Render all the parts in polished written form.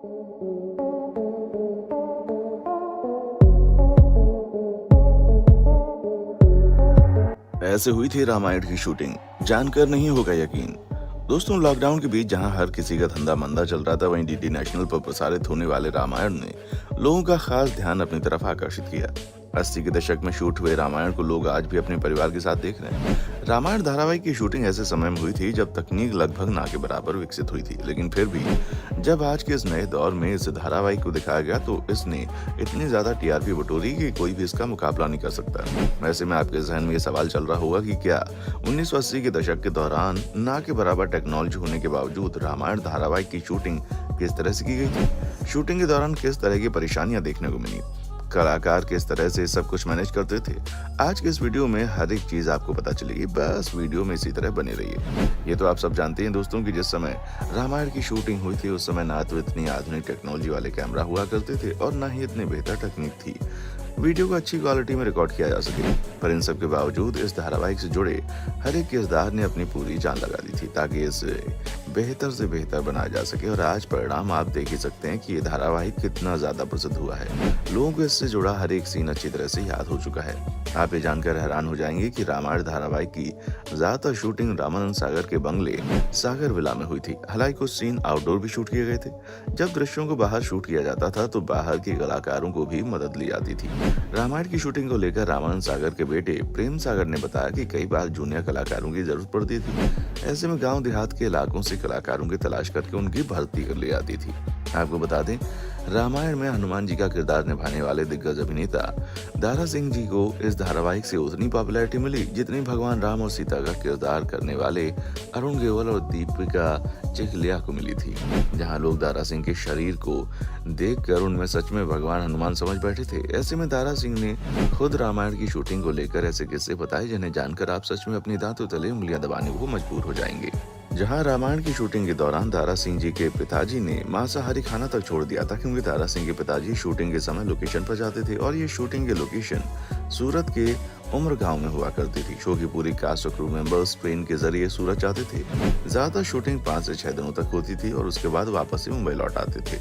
ऐसे हुई थी रामायण की शूटिंग, जानकर नहीं होगा यकीन। दोस्तों, लॉकडाउन के बीच जहां हर किसी का धंधा मंदा चल रहा था, वहीं डीडी नेशनल पर प्रसारित होने वाले रामायण ने लोगों का खास ध्यान अपनी तरफ आकर्षित किया। 80 के दशक में शूट हुए रामायण को लोग आज भी अपने परिवार के साथ देख रहे हैं। रामायण धारावाहिक की शूटिंग ऐसे समय में हुई थी जब तकनीक लगभग ना के बराबर विकसित हुई थी, लेकिन फिर भी जब आज के इस नए दौर में इस धारावाहिक को दिखाया गया तो इसने इतनी ज्यादा टीआरपी बटोरी कि कोई भी इसका मुकाबला नहीं कर सकता। ऐसे में आपके जहन में ये सवाल चल रहा होगा कि क्या 1980 के दशक के दौरान ना के बराबर टेक्नोलॉजी होने के बावजूद रामायण धारावाहिक की शूटिंग किस तरह से की गई थी? शूटिंग के दौरान किस तरह की परेशानियां देखने को मिली? कलाकार किस तरह से सब कुछ मैनेज करते थे? आज के इस वीडियो में हर एक चीज आपको पता चलेगी, बस वीडियो में इसी तरह बने रहिए। ये तो आप सब जानते हैं दोस्तों कि जिस समय रामायण की शूटिंग हुई थी उस समय ना तो इतनी आधुनिक टेक्नोलॉजी वाले कैमरा हुआ करते थे और ना ही इतनी बेहतर तकनीक थी वीडियो को अच्छी क्वालिटी में रिकॉर्ड किया जा सके। पर इन सब के बावजूद इस धारावाहिक से जुड़े हर एक किरदार ने अपनी पूरी जान लगा दी थी ताकि इसे बेहतर से बेहतर बनाया जा सके। और आज परिणाम आप देख ही सकते हैं कि ये धारावाहिक कितना ज्यादा प्रसिद्ध हुआ है। लोगों को इससे जुड़ा हर एक सीन अच्छी तरह से याद हो चुका है। आप ये जानकर हैरान हो जाएंगे कि रामायण धारावाहिक की ज्यादातर शूटिंग रामानंद सागर के बंगले सागर विला में हुई थी। हालांकि कुछ सीन आउटडोर भी शूट किए गए थे। जब दृश्यों को बाहर शूट किया जाता था तो बाहर के कलाकारों को भी मदद ली जाती थी। रामायण की शूटिंग को लेकर रामानंद सागर के बेटे प्रेम सागर ने बताया कि कई बार जूनियर कलाकारों की जरूरत पड़ती थी। ऐसे में गांव देहात के इलाकों से कलाकारों की तलाश करके उनकी भर्ती कर ली जाती थी। आपको बता दें, रामायण में हनुमान जी का किरदार निभाने वाले दिग्गज अभिनेता दारा सिंह जी को इस धारावाहिक से उतनी पॉपुलैरिटी मिली जितनी भगवान राम और सीता का किरदार करने वाले अरुण ग्रेवाल और दीपिका चिखलिया को मिली थी। जहां लोग दारा सिंह के शरीर को देखकर उनमें सच में भगवान हनुमान समझ बैठे थे। ऐसे में दारा सिंह ने खुद रामायण की शूटिंग को लेकर ऐसे किस्से बताए जिन्हें जानकर आप सच में अपनी दांतों तले उंगलियां दबाने को मजबूर हो जाएंगे। जहां रामायण की शूटिंग के दौरान दारा सिंह जी के पिताजी ने मांसाहारी खाना तक छोड़ दिया था क्योंकि दारा सिंह के पिताजी शूटिंग के समय लोकेशन पर जाते थे और ये शूटिंग के लोकेशन सूरत के उम्र गांव में हुआ करती थी। शो की पूरी कास्ट और क्रू मेंबर्स ट्रेन के जरिए सूरत जाते थे। ज्यादातर शूटिंग 5 से 6 दिनों तक होती थी और उसके बाद वापस से मुंबई लौट आते थे।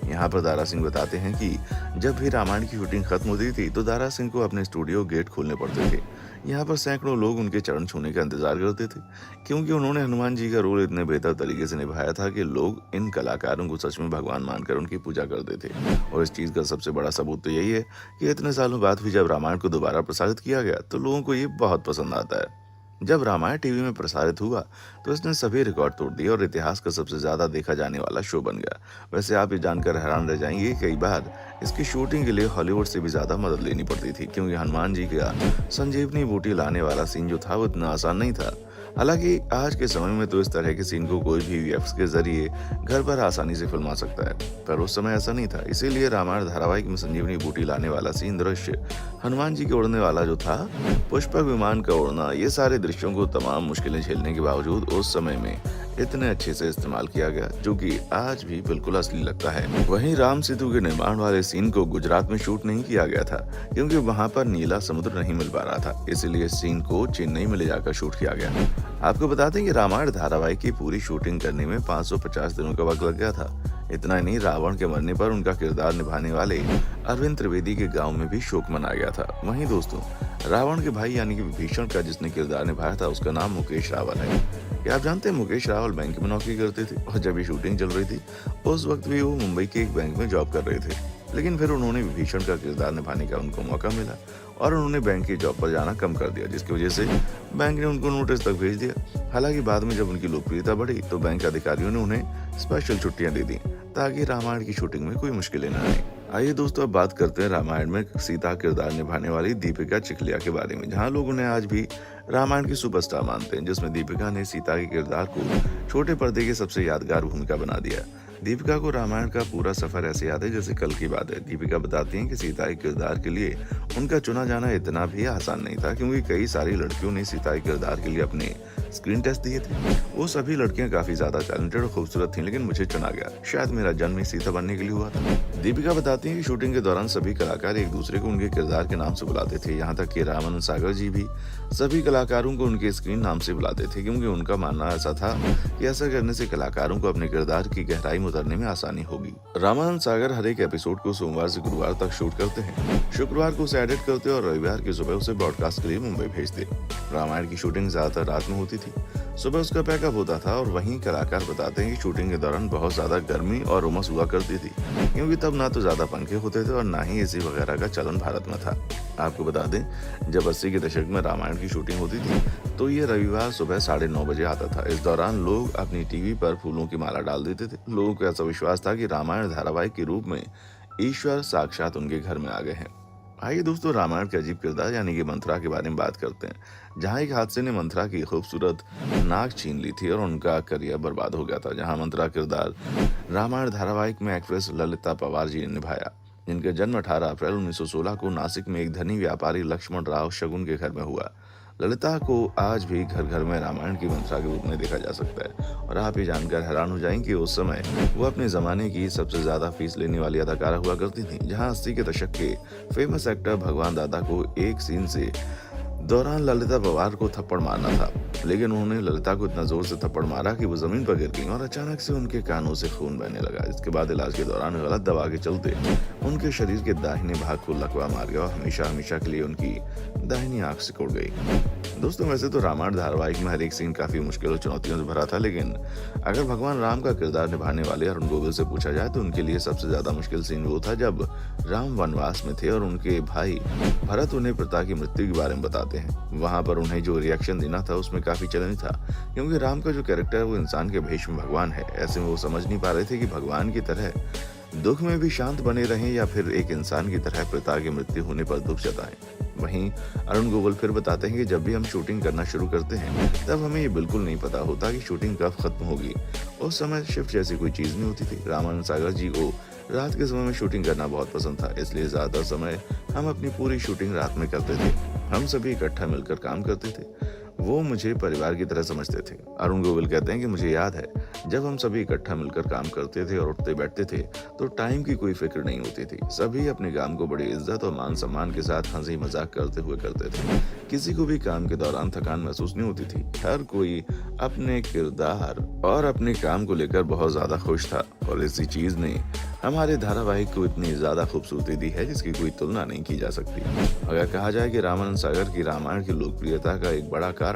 यहाँ पर दारा सिंह बताते हैं कि जब भी रामायण की शूटिंग खत्म होती थी तो दारा सिंह को अपने स्टूडियो गेट खोलने पड़ते थे। यहाँ पर सैकड़ों लोग उनके चरण छूने का इंतजार करते थे क्योंकि उन्होंने हनुमान जी का रोल इतने बेहतर तरीके से निभाया था कि लोग इन कलाकारों को सच में भगवान मानकर उनकी पूजा करते थे। और इस चीज का सबसे बड़ा सबूत तो यही है कि इतने सालों बाद भी जब रामायण को दोबारा प्रसारित किया गया तो लोगों को ये बहुत पसंद आता है। जब रामायण टीवी में प्रसारित हुआ तो इसने सभी रिकॉर्ड तोड़ दिए और इतिहास का सबसे ज्यादा देखा जाने वाला शो बन गया। वैसे आप ये जानकर हैरान रह जाएंगे, कई बार इसकी शूटिंग के लिए हॉलीवुड से भी ज्यादा मदद लेनी पड़ती थी क्योंकि हनुमान जी का संजीवनी बूटी लाने वाला सीन जो था वो इतना आसान नहीं था। हालांकि आज के समय में तो इस तरह के सीन को कोई भी वीएफएक्स के जरिए घर पर आसानी से फिल्मा सकता है, पर उस समय ऐसा नहीं था। इसीलिए रामायण धारावाहिक में संजीवनी बूटी लाने वाला सीन दृश्य, हनुमान जी के उड़ने वाला जो था पुष्पक विमान का उड़ना, ये सारे दृश्यों को तमाम मुश्किलें झेलने के बावजूद उस समय में इतने अच्छे से इस्तेमाल किया गया जो कि आज भी बिल्कुल असली लगता है। वहीं राम सेतु के निर्माण वाले सीन को गुजरात में शूट नहीं किया गया था क्योंकि वहां पर नीला समुद्र नहीं मिल पा रहा था, इसलिए सीन को चेन्नई में ले जाकर शूट किया गया। आपको बता दें कि रामायण धारावाहिक की पूरी शूटिंग करने में 550 दिनों का वक्त लग गया था। इतना ही नहीं, रावण के मरने पर उनका किरदार निभाने वाले अरविंद त्रिवेदी के गांव में भी शोक मनाया गया था। वहीं दोस्तों, रावण के भाई यानी कि विभीषण का जिसने किरदार निभाया था उसका नाम मुकेश रावल है। क्या आप जानते हैं मुकेश रावल बैंक में नौकरी करते थे और जब ये शूटिंग चल रही थी उस वक्त भी वो मुंबई के एक बैंक में जॉब कर रहे थे। लेकिन फिर उन्होंने विभीषण का किरदार निभाने का उनको मौका मिला और उन्होंने बैंक की जॉब पर जाना कम कर दिया, जिसकी वजह से बैंक ने उनको नोटिस तक भेज दिया। हालांकि बाद में जब उनकी लोकप्रियता बढ़ी तो बैंक अधिकारियों ने उन्हें स्पेशल छुट्टियां दे दी ताकि रामायण की शूटिंग में कोई मुश्किलें न आए। आइए दोस्तों, अब बात करते हैं रामायण में सीता किरदार निभाने वाली दीपिका चिखलिया के बारे में, जहां लोग उन्हें आज भी रामायण की सुपरस्टार मानते हैं, जिसमें दीपिका ने सीता के किरदार को छोटे पर्दे की सबसे यादगार भूमिका बना दिया। दीपिका को रामायण का पूरा सफर ऐसे याद है जैसे कल की बात है। दीपिका बताती हैं कि सीता के किरदार के लिए उनका चुना जाना इतना भी आसान नहीं था क्योंकि कई सारी लड़कियों ने सीता के किरदार के लिए अपने स्क्रीन टेस्ट दिए थे। वो सभी लड़कियां काफी ज्यादा टैलेंटेड और खूबसूरत थीं, लेकिन मुझे चुना गया। शायद मेरा जन्म ही सीता बनने के लिए हुआ था। दीपिका बताती हैं कि शूटिंग के दौरान सभी कलाकार एक दूसरे को उनके किरदार के नाम से बुलाते थे। यहाँ तक कि रामानंद सागर जी भी सभी कलाकारों को उनके स्क्रीन नाम से बुलाते थे क्योंकि उनका मानना ऐसा था कि ऐसा करने से कलाकारों को अपने किरदार की गहराई में उतरने में आसानी होगी। रामानंद सागर हर एक एपिसोड को सोमवार से गुरुवार तक शूट करते हैं, शुक्रवार को उसे एडिट करते और रविवार की सुबह उसे ब्रॉडकास्ट के लिए मुंबई भेजते। रामायण की शूटिंग ज्यादातर रात में होती थी, सुबह उसका पैकअप होता था और वहीं कलाकार बताते हैं कि शूटिंग के दौरान बहुत ज्यादा गर्मी और उमस हुआ करती थी, क्योंकि तब ना तो ज्यादा पंखे होते थे और ना ही एसी वगैरह का चलन भारत में था। आपको बता दें, जब 80 के दशक में रामायण की शूटिंग होती थी तो ये रविवार सुबह 9:30 बजे आता था। इस दौरान लोग अपनी टीवी पर फूलों की माला डाल देते थे। लोगों को ऐसा विश्वास था कि रामायण धारावाहिक के रूप में ईश्वर साक्षात उनके घर में आ गए हैं। आइए दोस्तों, रामायण के अजीब किरदार यानी कि मंथरा के बारे में बात करते हैं, जहां एक हादसे ने मंथरा की खूबसूरत नाक छीन ली थी और उनका करियर बर्बाद हो गया था। जहां मंथरा किरदार रामायण धारावाहिक में एक्ट्रेस ललिता पवार जी ने निभाया, जिनका जन्म 18 अप्रैल 1916 को नासिक में एक धनी व्यापारी लक्ष्मण राव शगुन के घर में हुआ। ललिता को आज भी घर घर में रामायण की मंथरा के रूप में देखा जा सकता है और आप ये जानकर हैरान हो जाएंगे कि उस समय वो अपने जमाने की सबसे ज्यादा फीस लेने वाली अदाकारा हुआ करती थी। जहां 80 के दशक के फेमस एक्टर भगवान दादा को एक सीन से दौरान ललिता पवार को थप्पड़ मारना था, लेकिन उन्होंने ललिता को इतना जोर से थप्पड़ मारा कि वो जमीन पर गिर गई और अचानक से उनके कानों से खून बहने लगा। इसके बाद इलाज के दौरान गलत दवा के चलते उनके शरीर के दाहिने भाग को लकवा मार गया और हमेशा हमेशा के लिए उनकी दाहिनी आंख सिकुड़ गई। दोस्तों, वैसे तो रामायण धारावाहिक में हर एक सीन काफी मुश्किल और चुनौतियों से भरा था, लेकिन अगर भगवान राम का किरदार निभाने वाले अरुण गोविल से पूछा जाए तो उनके लिए सबसे ज्यादा मुश्किल सीन वो था जब राम वनवास में थे और उनके भाई भरत उन्हें पिता की मृत्यु के बारे में बताते हैं। वहां पर उन्हें जो रिएक्शन देना था उसमें काफी चैलेंज था, क्योंकि राम का जो कैरेक्टर है वो इंसान के भेष में भगवान है। ऐसे में वो समझ नहीं पा रहे थे कि भगवान की तरह दुख में भी शांत बने रहें या फिर एक इंसान की तरह पिता की मृत्यु होने पर दुख जताएं। वहीं अरुण गोविल फिर बताते हैं कि जब भी हम शूटिंग करना शुरू करते हैं तब हमें ये बिल्कुल नहीं पता होता कि शूटिंग कब खत्म होगी। उस समय शिफ्ट जैसी कोई चीज नहीं होती थी। रामानंद सागर जी को रात के समय में शूटिंग करना बहुत पसंद था, इसलिए ज्यादा समय हम अपनी पूरी शूटिंग रात में करते थे। हम सभी इकट्ठा मिलकर काम करते थे। वो मुझे परिवार की तरह समझते थे। अरुण गोविल कहते हैं कि मुझे याद है जब हम सभी इकट्ठा मिलकर काम करते थे और उठते बैठते थे तो टाइम की कोई फिक्र नहीं होती थी। सभी अपने काम को बड़ी इज्जत और मान सम्मान के साथ हंसी मजाक करते हुए करते थे। किसी को भी काम के दौरान थकान महसूस नहीं होती थी। हर कोई अपने किरदार और अपने काम को लेकर बहुत ज्यादा खुश था और इसी चीज ने हमारे धारावाहिक को इतनी ज्यादा खूबसूरती दी है जिसकी कोई तुलना नहीं की जा सकती। अगर कहा जाए कि रामानंद सागर की रामायण की लोकप्रियता का एक बड़ा कारण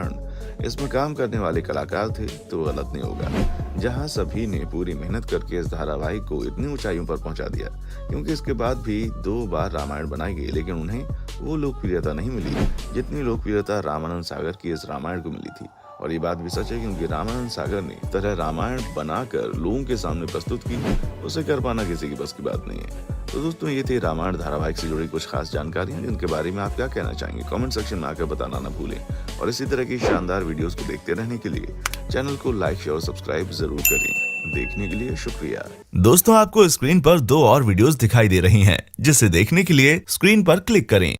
इसमें काम करने वाले कलाकार थे तो गलत नहीं होगा। जहां सभी ने पूरी मेहनत करके इस धारावाहिक को इतनी ऊंचाइयों पर पहुंचा दिया, क्योंकि इसके बाद भी 2 बार रामायण बनाई गई, लेकिन उन्हें वो लोकप्रियता नहीं मिली जितनी लोकप्रियता रामानंद सागर की इस रामायण को मिली थी। और ये बात भी सच है, क्योंकि रामानंद सागर ने तरह रामायण बनाकर लोगों के सामने प्रस्तुत की, उसे कर पाना किसी की बस की बात नहीं है। तो दोस्तों, ये थी रामायण धारावाहिक से जुड़ी कुछ खास जानकारियां, जिनके बारे में आप क्या कहना चाहेंगे कमेंट सेक्शन में आकर बताना ना भूलें। और इसी तरह की शानदार वीडियोस को देखते रहने के लिए चैनल को लाइक शेयर और सब्सक्राइब जरूर करें। देखने के लिए शुक्रिया। दोस्तों, आपको स्क्रीन पर 2 और वीडियोस दिखाई दे रही हैं, जिसे देखने के लिए स्क्रीन पर क्लिक करें।